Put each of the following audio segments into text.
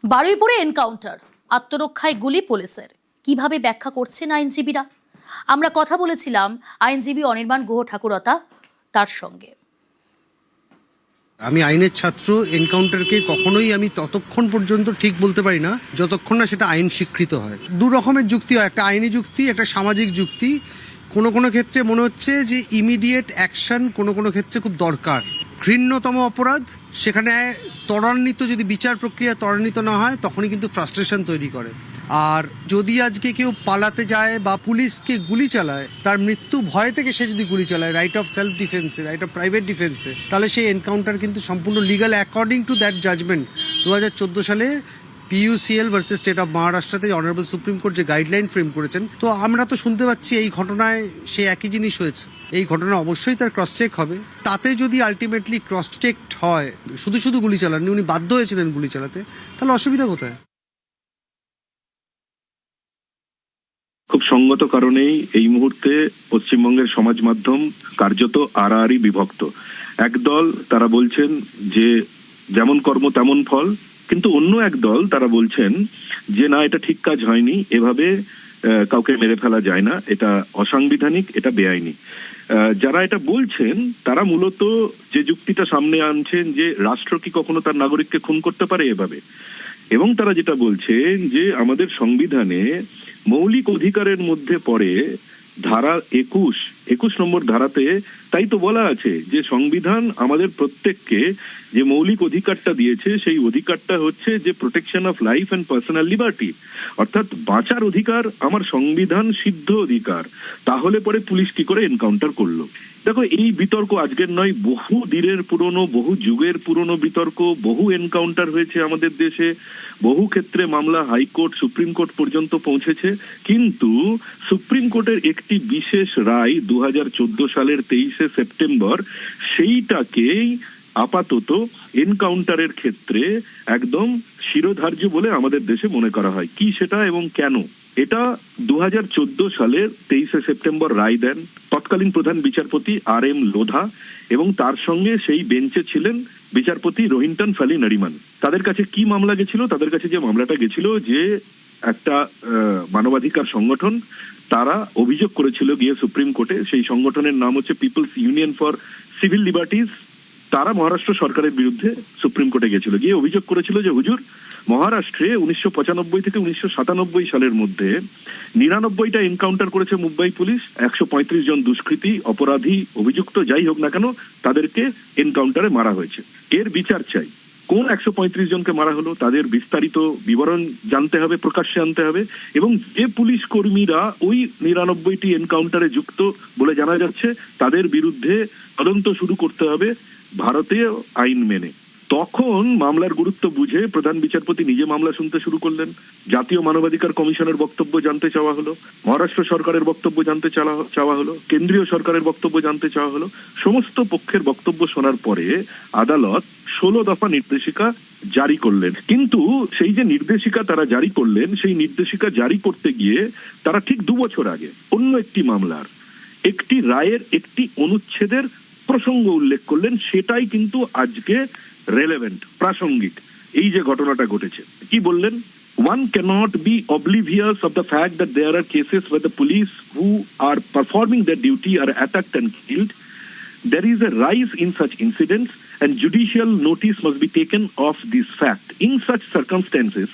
বারুইপুরে encounter, আত্মরক্ষায় গুলি পুলিশের, কিভাবে ব্যাখ্যা করছেন আইনজীবীরা? আমরা কথা বলেছিলাম আইনজীবী অনির্বাণ গুহ ঠাকুরতা তার সঙ্গে। আমি আইনের ছাত্র, এনকাউন্টারকে কখনোই আমি ততক্ষণ পর্যন্ত ঠিক বলতে পারি না যতক্ষণ না সেটা আইন স্বীকৃত হয়। দু রকমের যুক্তি হয়, একটা আইনি যুক্তি, একটা সামাজিক যুক্তি। কোনো কোনো ক্ষেত্রে মনে হচ্ছে যে ইমিডিয়েট অ্যাকশন কোনো কোনো ক্ষেত্রে খুব দরকার। ঘৃণ্যতম অপরাধ সেখানে ত্বরান্বিত, যদি বিচার প্রক্রিয়া ত্বরান্বিত না হয় তখনই কিন্তু ফ্রাস্ট্রেশন তৈরি করে। আর যদি আজকে কেউ পালাতে যায় বা পুলিশকে গুলি চালায়, তার মৃত্যু ভয় থেকে সে যদি গুলি চালায়, রাইট অফ সেলফ ডিফেন্সে, রাইট অফ প্রাইভেট ডিফেন্সে, তাহলে সেই এনকাউন্টার কিন্তু সম্পূর্ণ legal according to that judgment. 2014 সালে PUCL ভার্সেস স্টেট অফ মহারাষ্ট্রতে অনারেবল সুপ্রিম কোর্ট যে গাইডলাইন ফ্রেম করেছেন, তো আমরা তো শুনতে পাচ্ছি এই ঘটনায় সেই একই জিনিস হয়েছে। এই ঘটনা অবশ্যই তার ক্রস চেক হবে। তাতে যদি আলটিমেটলি ক্রস চেক হয়, শুধু শুধু গুলি চালাননি, উনি বাধ্য হয়েছিলেন গুলি চালাতে, তাহলে অসুবিধা কোথায়? খুব সঙ্গত কারণেই এই মুহূর্তে পশ্চিমবঙ্গের সমাজ মাধ্যম কার্যত আড়াআড়ি বিভক্ত। একদল তারা বলছেন যে যেমন কর্ম তেমন ফল, কিন্তু অন্য একদল তারা বলছেন যে না, এটা ঠিক কাজ হয়নি, এভাবে কাউকে মেরে ফেলা যায় না, এটা অসাংবিধানিক, এটা বেআইনি। যারা এটা বলছেন তারা মূলত যে যুক্তিটা সামনে আনছেন যে রাষ্ট্র কি কখনো তার নাগরিককে খুন করতে পারে এভাবে, এবং তারা যেটা বলছেন যে আমাদের সংবিধানে মৌলিক অধিকারের মধ্যে পড়ে ধারা 21 নম্বর ধারাতে, তাই তো বলা আছে যে সংবিধান আমাদের প্রত্যেককে যে মৌলিক অধিকারটা দিয়েছে সেই অধিকারটা হচ্ছে যে protection of life and personal liberty, অর্থাৎ বাঁচার অধিকার আমার সংবিধান সিদ্ধ অধিকার। তাহলে পরে পুলিশ কি করে এনকাউন্টার করলো? দেখো, এই বিতর্ক আজকের নয়, বহু দিনের পুরনো, বহু যুগের পুরনো বিতর্ক। বহু এনকাউন্টার হয়েছে আমাদের দেশে, বহু ক্ষেত্রে মামলা হাইকোর্ট, সুপ্রিম কোর্ট পর্যন্ত পৌঁছেছে। কিন্তু সুপ্রিম কোর্টের একটি বিশেষ রায় 2014 সালের 23শে সেপ্টেম্বর সেইটাকেই আপাতত এনকাউন্টারের ক্ষেত্রে একদম শিরোধার্য বলে আমাদের দেশে মনে করা হয়। কি সেটা এবং কেন? এটা 2014 সালের 23শে সেপ্টেম্বর রায় দেন তৎকালীন প্রধান বিচারপতি RM লোধা, এবং তার সঙ্গে সেই বেঞ্চে ছিলেন বিচারপতি রোহিন্টন ফ্যালি নারিমান। তাদের কাছে কি মামলা গেছিল? তাদের কাছে যে মামলাটা গেছিল যে একটা মানবাধিকার সংগঠন, তারা অভিযোগ করেছিল গিয়ে সুপ্রিম কোর্টে, সেই সংগঠনের নাম হচ্ছে people's union for civil liberties. তারা মহারাষ্ট্র সরকারের বিরুদ্ধে সুপ্রিম কোর্টে গেছিল, গিয়ে অভিযোগ করেছিল যে হুজুর, মহারাষ্ট্রে 1995 থেকে 1997 সালের মধ্যে 99টা এনকাউন্টার করেছে মুম্বাই পুলিশ। 135 জন দুষ্কৃতী, অপরাধী, অভিযুক্ত যাই হোক না কেন, তাদেরকে এনকাউন্টারে মারা হয়েছে। এর বিচার চাই। কোন 135 জনকে মারা হলো তাদের বিস্তারিত বিবরণ জানতে হবে, প্রকাশ্যে আনতে হবে, এবং যে পুলিশ কর্মীরা ওই 99টি এনকাউন্টারে যুক্ত বলে জানা যাচ্ছে তাদের বিরুদ্ধে তদন্ত শুরু করতে হবে ভারতীয় আইন মেনে। তখন মামলার গুরুত্ব বুঝে প্রধান বিচারপতি নিজে মামলা শুনতে শুরু করলেন। জাতীয় মানবাধিকার কমিশনের বক্তব্য জানতে চাওয়া হলো, মহারাষ্ট্র সরকারের বক্তব্য জানতে চাওয়া হলো, কেন্দ্রীয় সরকারের বক্তব্য জানতে চাওয়া হলো। সমস্ত পক্ষের বক্তব্য শোনার পরে আদালত 16 দফা নির্দেশিকা জারি করলেন। কিন্তু সেই যে নির্দেশিকা তারা জারি করলেন, সেই নির্দেশিকা জারি করতে গিয়ে তারা ঠিক 2 বছর আগে অন্য একটি মামলার একটি রায়ের একটি অনুচ্ছেদের প্রসঙ্গ উল্লেখ করলেন। সেটাই কিন্তু আজকে রেলেভেন্ট, প্রাসঙ্গিক। এই যে ঘটনাটা ঘটেছে, কি বললেন? One cannot be oblivious of the fact that there are cases where the police who are performing their duty are attacked and killed. There is a rise in such incidents and judicial notice must be taken of this fact. In such circumstances,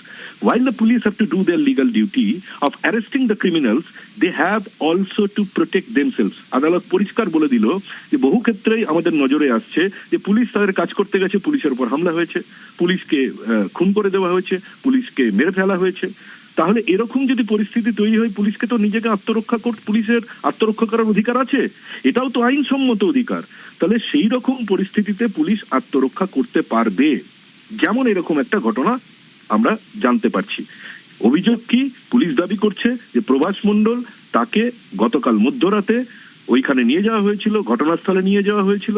while the police have to do their legal duty of arresting the criminals, they have also to protect themselves. আদালত পরিষ্কার বলে দিল যে বহু ক্ষেত্রেই আমাদের নজরে আসছে যে পুলিশ তাদের কাজ করতে গেছে, পুলিশের উপর হামলা হয়েছে, পুলিশকে খুন করে দেওয়া হয়েছে, পুলিশকে মেরে ফেলা হয়েছে। তাহলে এরকম যদি পরিস্থিতি তৈরি হয়, পুলিশকে তো নিজেকে পুলিশের আত্মরক্ষা করার অধিকার আছে, এটাও তো আইনসম্মত অধিকার। তাহলে সেই রকম পরিস্থিতিতে পুলিশ আত্মরক্ষা করতে পারবে। যেমন এরকম একটা ঘটনা আমরা জানতে পারছি। অভিযোগ কি? পুলিশ দাবি করছে যে প্রভাস মণ্ডল, তাকে গতকাল মধ্যরাতে ওইখানে নিয়ে যাওয়া হয়েছিল, ঘটনাস্থলে নিয়ে যাওয়া হয়েছিল,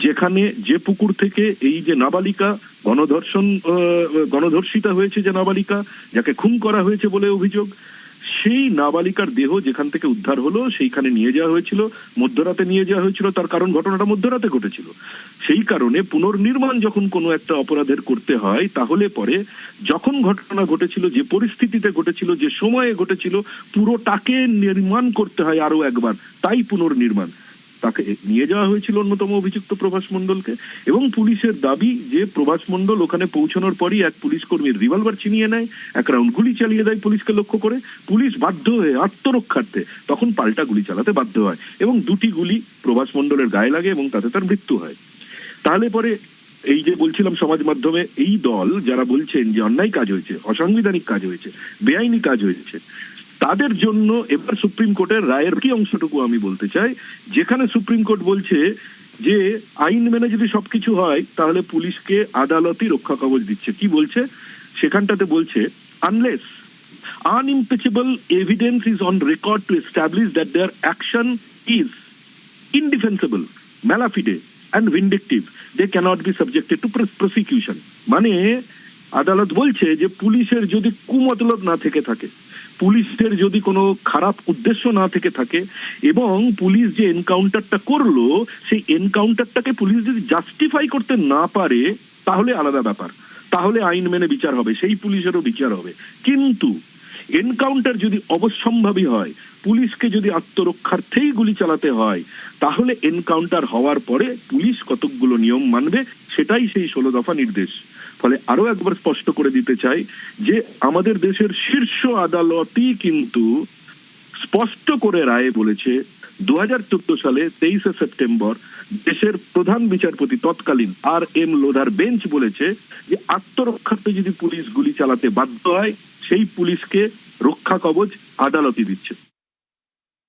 যেখানে যে পুকুর থেকে এই যে নাবালিকা গণধর্ষিতা হয়েছে, যে নাবালিকা যাকে খুন করা হয়েছে বলে অভিযোগ, সেই নাবালিকার দেহ যেখান থেকে উদ্ধার হলো সেইখানে নিয়ে যাওয়া হয়েছিল, মধ্যরাতে নিয়ে যাওয়া হয়েছিল, তার কারণ ঘটনাটা মধ্যরাতে ঘটেছিল। সেই কারণে পুনর্নির্মাণ যখন কোনো একটা অপরাধের করতে হয়, তাহলে পরে যখন ঘটনা ঘটেছিল, যে পরিস্থিতিতে ঘটেছিল, যে সময়ে ঘটেছিল, পুরোটাকে নির্মাণ করতে হয় আরো একবার, তাই পুনর্নির্মাণ। তাকে নিয়ে যাওয়া হয়েছিল অন্যতম অভিযুক্ত প্রভাস মণ্ডলকে, এবং পুলিশের দাবি যে প্রভাস মণ্ডল ওখানে পৌঁছানোর পরই এক পুলিশ কর্মীর রিভলভার ছিনিয়ে নেয়, এক রাউন্ড গুলি চালিয়ে দেয় পুলিশকে লক্ষ্য করে। পুলিশ বাধ্য হয়ে আত্মরক্ষার্থে তখন পাল্টা গুলি চালাতে বাধ্য হয়, এবং দুটি গুলি প্রভাস মণ্ডলের গায়ে লাগে এবং তাতে তার মৃত্যু হয়। তাহলে পরে এই যে বলছিলাম সমাজ মাধ্যমে এই দল যারা বলছেন যে অন্যায় কাজ হয়েছে, অসাংবিধানিক কাজ হয়েছে, বেআইনি কাজ হয়েছে, তাদের জন্য এবার সুপ্রিম কোর্টের রায়ের কি অংশটুকু আমি বলতে চাই, যেখানে সুপ্রিম কোর্ট বলছে যে আইন মেনে যদি সবকিছু হয় তাহলে পুলিশকে আদালতই রক্ষা কবচ দিচ্ছে। কি বলছে সেখানটাতে? বলছে unless unimpeachable evidence is on record to establish that their action is indefensible, malafide and vindictive, they cannot be subjected to prosecution। মানে আদালত বলছে যে পুলিশের যদি কুমতলব না থেকে থাকে, পুলিশের যদি কোনো খারাপ উদ্দেশ্য না থেকে থাকে, এবং পুলিশ যে এনকাউন্টারটা করলো সেই এনকাউন্টারটাকে পুলিশ যদি জাস্টিফাই করতে না পারে, তাহলে আলাদা ব্যাপার, তাহলে আইন মেনে বিচার হবে, সেই পুলিশেরও বিচার হবে। কিন্তু এনকাউন্টার যদি অবশ্যম্ভাবী হয়, পুলিশকে যদি আত্মরক্ষার্থেই গুলি চালাতে হয়, তাহলে এনকাউন্টার হওয়ার পরে পুলিশ কতকগুলো নিয়ম মানবে, সেটাই সেই 16 দফা নির্দেশ। ফলে আরো একবার স্পষ্ট করে দিতে চাই যে আমাদের দেশের শীর্ষ আদালতই কিন্তু স্পষ্ট করে রায়ে বলেছে 2014 সালে 23শে সেপ্টেম্বর দেশের প্রধান বিচারপতি তৎকালীন RM লোধার বেঞ্চ বলেছে যে আত্মরক্ষার্থে যদি পুলিশ গুলি চালাতে বাধ্য হয়, সেই পুলিশকে রক্ষা কবচ আদালতই দিচ্ছে।